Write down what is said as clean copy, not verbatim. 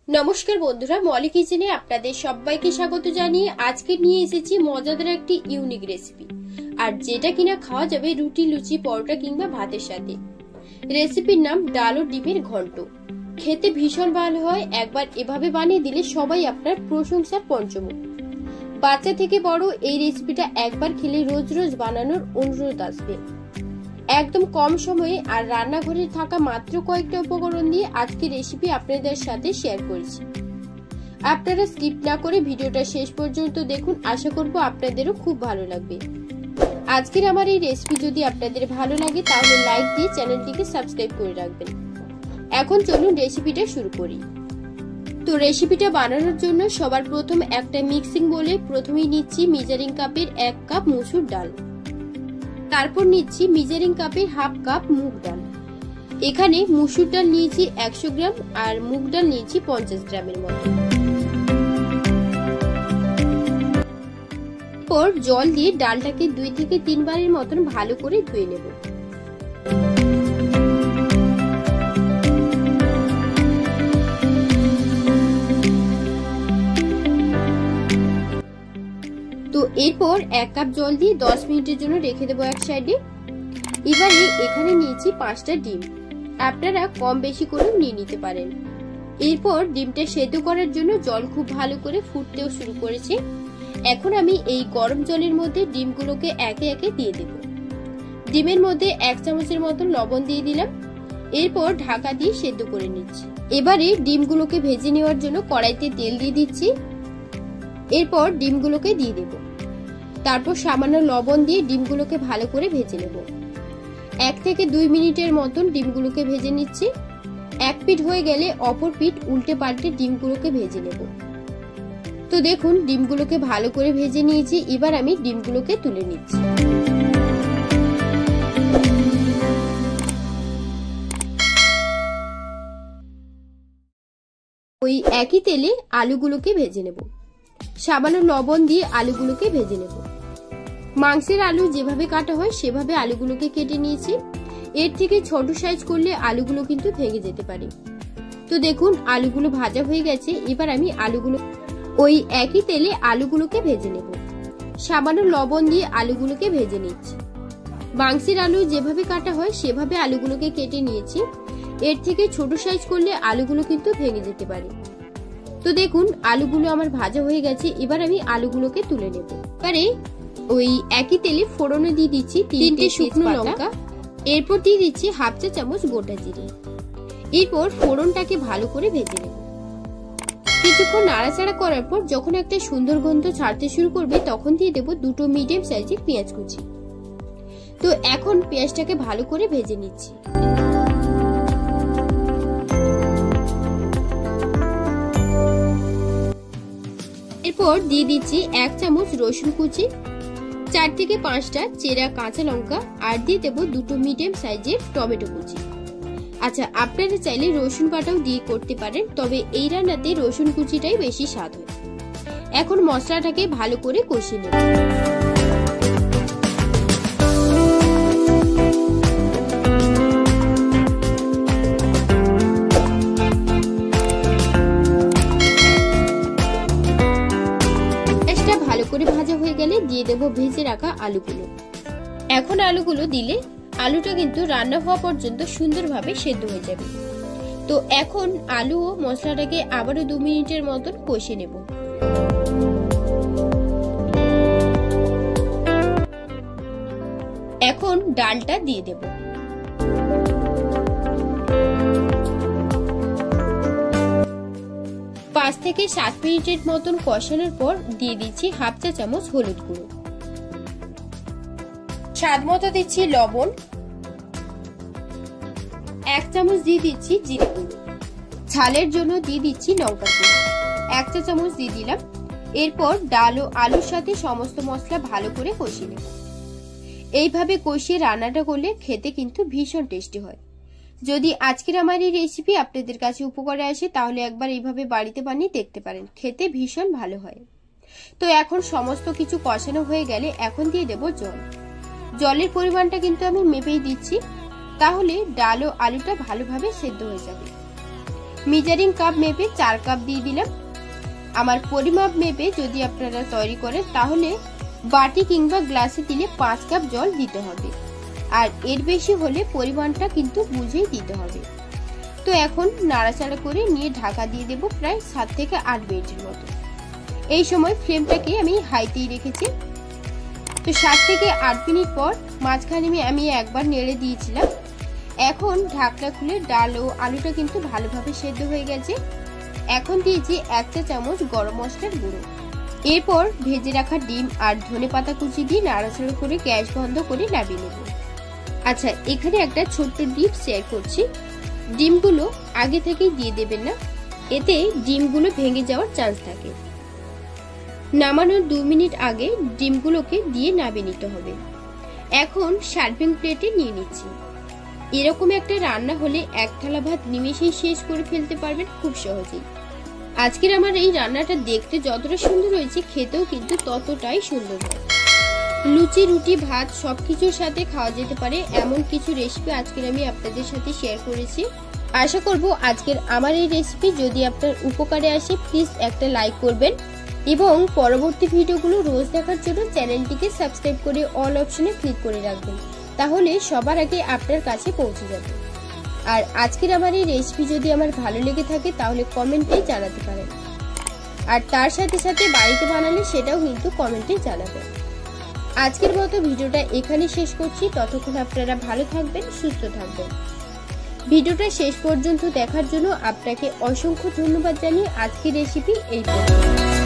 নমস্কার বন্ধুরা, মলি কিচেনে আপনাদের সবাইকে স্বাগত জানিয়ে আজকে নিয়ে এসেছি মজাদার একটি ইউনিক রেসিপি, আর যেটা কিনা খাওয়া যাবে রুটি, লুচি, পরোটা কিংবা ভাতের সাথে। রেসিপির নাম ডাল ও ডিমের ঘন্ট। খেতে ভীষণ ভালো হয়, একবার এভাবে বানিয়ে দিলে সবাই আপনার প্রশংসার পঞ্চমুখ। বাচ্চা থেকে বড় এই রেসিপিটা একবার খেলে রোজ রোজ বানানোর অনুরোধ আসবে। একদম কম সময়ে আর রান্নাঘরে থাকা মাত্র কয়েকটা উপকরণ দিয়ে আজকের রেসিপি আপনাদের সাথে শেয়ার করেছি। আপনারা স্কিপ না করে ভিডিওটা শেষ পর্যন্ত দেখুন, আশা করব আপনাদেরও খুব ভালো লাগবে। আজকের আমার এই রেসিপি যদি আপনাদের ভালো লাগে তাহলে লাইক দিয়ে চ্যানেলটিকে সাবস্ক্রাইব করে রাখবেন। এখন চলুন রেসিপিটা শুরু করি। তো রেসিপিটা বানানোর জন্য সবার প্রথম একটা মিক্সিং বোলে প্রথমেই নিচ্ছি মেজারিং কাপের 1 কাপ মসুর ডাল, তারপর নিচ্ছি মেজারিং কাপের হাফ কাপ মুগ ডাল। এখানে মসুর ডাল নিয়েছি 100 গ্রাম আর মুগ ডাল নিয়েছি 50 গ্রামের মতো। পর জল দিয়ে ডালটাকে 2 থেকে 3 বারের মতন ভালো করে ধুয়ে নেব। তো এরপর 1 কাপ জল দিয়ে 10 মিনিটের জন্য রেখে দেবো এক সাইডে। এবারে এখানে নিয়েছি 5টা ডিম, আপনারা কম বেশি করে নিয়ে নিতে পারেন। এরপর ডিমটা সেদ্ধ করার জন্য জল খুব ভালো করে ফুটতেও শুরু করেছে। এখন আমি এই গরম জলের মধ্যে ডিমগুলোকে একে একে দিয়ে দেব। ডিমের মধ্যে 1 চামচের মতো লবণ দিয়ে দিলাম। এরপর ঢাকা দিয়ে সেদ্ধ করে নিচ্ছি। এবারে ডিমগুলোকে ভেজে নেওয়ার জন্য কড়াইতে তেল দিয়ে দিচ্ছি। এরপর ডিমগুলোকে দিয়ে দেব, তারপর সামান্য লবণ দিয়ে ডিমগুলোকে ভালো করে ভেজে নেব। 1 থেকে 2 মিনিটের মতন ডিমগুলোকে ভেজে নিচ্ছি। এক পিঠ হয়ে গেলে অপর পিঠ উল্টে পাল্টে ডিমগুলোকে ভেজে নেব। তো দেখুন ডিমগুলোকে ভালো করে ভেজে নিয়েছি। এবার আমি ডিমগুলোকে তুলে নিচ্ছি। ওই একই তেলে আলুগুলোকে ভেজে নেব। সামান্য লবণ দিয়ে আলুগুলোকে ভেজে নেব। মাংসের আলু যেভাবে কাটা হয় সেভাবে আলুগুলোকে কেটে নিয়েছি। এর থেকে ছোট সাইজ করলে আলুগুলো কিন্তু ভেঙে যেতে পারে। তো দেখুন আলুগুলো ভাজা হয়ে গেছে। এবার আমি আলুগুলো ওই একই তেলে আলুগুলোকে ভেজে নেব। সামান্য লবণ দিয়ে আলুগুলোকে ভেজে নিচ্ছি। মাংসের আলু যেভাবে কাটা হয় সেভাবে আলুগুলোকে কেটে নিয়েছি। এর থেকে ছোট সাইজ করলে আলুগুলো কিন্তু ভেঙে যেতে পারে। তো দেখুন আলুগুলো আমার ভাজা হয়ে গেছে। এবার আমি আলুগুলোকে তুলে নেব। এবারে ওই একই তেলে ফোড়নে দিয়ে দিচ্ছি 3টে শুকনো লঙ্কা, এরপর দিয়ে দিচ্ছি হাফ চা চামচ গোটা জিরে। এরপর ফোড়নটাকে ভালো করে ভেজে নেব। কিছুক্ষণ নাড়াচাড়া করার পর যখন একটা সুন্দর গন্ধ ছাড়তে শুরু করবে তখন দিয়ে দেব 2টো মিডিয়াম সাইজের পেঁয়াজ কুচি। তো এখন পেঁয়াজটাকে ভালো করে ভেজে নিচ্ছি। এরপর দিয়ে দিচ্ছি 1 চামচ রসুন কুচি, 4 থেকে 5টা চেরা কাঁচা লঙ্কা, আর দিয়ে দেবো 2টো মিডিয়াম সাইজের টমেটো কুচি। আচ্ছা, আপনারা চাইলে রসুন বাটাও দিয়ে করতে পারেন, তবে এই রান্নাতে রসুন কুচিটাই বেশি স্বাদ হয়। এখন মশলাটাকে ভালো করে কষিয়ে নেব। ভালো করে ভাজা হয়ে গেলে দিয়ে দেব ভেজে রাখা আলুগুলো। এখন আলুগুলো দিলে আলুটা কিন্তু রান্না হওয়া পর্যন্ত সুন্দরভাবে সেদ্ধ হয়ে যাবে। তো এখন আলু ও মশলাটাকে আবারও 2 মিনিটের মতন কষিয়ে নেব। এখন ডালটা দিয়ে দেব। পাঁচ থেকে 7 মিনিটের মতন কষানোর পর দিয়ে দিচ্ছি হাফ চা চামচ হলুদ গুঁড়ো, স্বাদ মতো দিচ্ছি লবণ, 1 চামচ দিয়ে দিচ্ছি জিরে গুঁড়ো, ঝালের জন্য দিয়ে দিচ্ছি লঙ্কা গুঁড়ো 1 চা চামচ দিয়ে দিলাম। এরপর ডাল ও আলুর সাথে সমস্ত মশলা ভালো করে কষিয়ে নেব। এইভাবে কষিয়ে রান্নাটা করলে খেতে কিন্তু ভীষণ টেস্টি হয়। যদি আজকের আমার এই রেসিপি আপনাদের কাছে উপকারে আসে তাহলে একবার এইভাবে বাড়িতে বানিয়ে দেখতে পারেন, খেতে ভীষণ ভালো হয়। তো এখন সমস্ত কিছু কষানো হয়ে গেলে এখন দিয়ে দেব জল। জলের পরিমাণটা কিন্তু আমি মেপেই দিচ্ছি, তাহলে ডাল ও আলুটা ভালোভাবে সেদ্ধ হয়ে যাবে। মেজারিং কাপ মেপে 4 কাপ দিয়ে দিলাম। আমার পরিমাপ মেপে যদি আপনারা তৈরি করেন তাহলে বাটি কিংবা গ্লাসে দিলে 5 কাপ জল দিতে হবে, আর এর বেশি হলে পরিমাণটা কিন্তু বুঝেই দিতে হবে। তো এখন নাড়াচাড়া করে নিয়ে ঢাকা দিয়ে দেব প্রায় 7 থেকে 8 মিনিটের মতো। এই সময় ফ্লেমটাকে আমি হাইতেই রেখেছি। তো 7 থেকে 8 মিনিট পর মাঝখানে আমি একবার নেড়ে দিয়েছিলাম। এখন ঢাকনা খুলে ডাল ও আলুটা কিন্তু ভালোভাবে সেদ্ধ হয়ে গেছে। এখন দিয়েছি 1 চা চামচ গরম মশলার গুঁড়ো। এরপর ভেজে রাখা ডিম আর ধনেপাতা কুচি দিয়ে নাড়াচাড়া করে গ্যাস বন্ধ করে নামিয়ে নেব। আচ্ছা, এখানে একটা ছোট্ট টিপস শেয়ার করছি। ডিমগুলো আগে থেকেই দিয়ে দেবেন না, এতে ডিমগুলো ভেঙে যাওয়ার চান্স থাকে। নামানোর 2 মিনিট আগে ডিমগুলোকে দিয়ে নামিয়ে নিতে হবে। এখন সার্ভিং প্লেটে নিয়ে নিচ্ছি। এরকম একটা রান্না হলে 1 থালা ভাত নিমেষেই শেষ করে ফেলতে পারবেন খুব সহজেই। আজকের আমার এই রান্নাটা দেখতে যতটা সুন্দর হয়েছে, খেতেও কিন্তু ততটাই সুন্দর হয়। লুচি, রুটি, ভাত সবকিছুর সাথে খাওয়া যেতে পারে এমন কিছু রেসিপি আজকের আমি আপনাদের সাথে শেয়ার করেছি। আশা করব আজকের আমার এই রেসিপি যদি আপনার উপকারে আসে, প্লিজ একটা লাইক করবেন এবং পরবর্তী ভিডিওগুলো রোজ দেখার জন্য চ্যানেলটিকে সাবস্ক্রাইব করে অল অপশনে ক্লিক করে রাখবেন, তাহলে সবার আগে আপনার কাছে পৌঁছে যাবে। আর আজকের আমার এই রেসিপি যদি আমার ভালো লেগে থাকে তাহলে কমেন্টে জানাতে পারেন, আর তার সাথে সাথে বাড়িতে বানালে সেটাও কিন্তু কমেন্টে জানাবেন। আজকের মতো ভিডিওটা এখানে শেষ করছি। ততক্ষণ আপনারা ভালো থাকবেন, সুস্থ থাকবেন। ভিডিওটা শেষ পর্যন্ত দেখার জন্য আপনাকে অসংখ্য ধন্যবাদ জানিয়ে আজকের রেসিপি এই পর্যন্ত।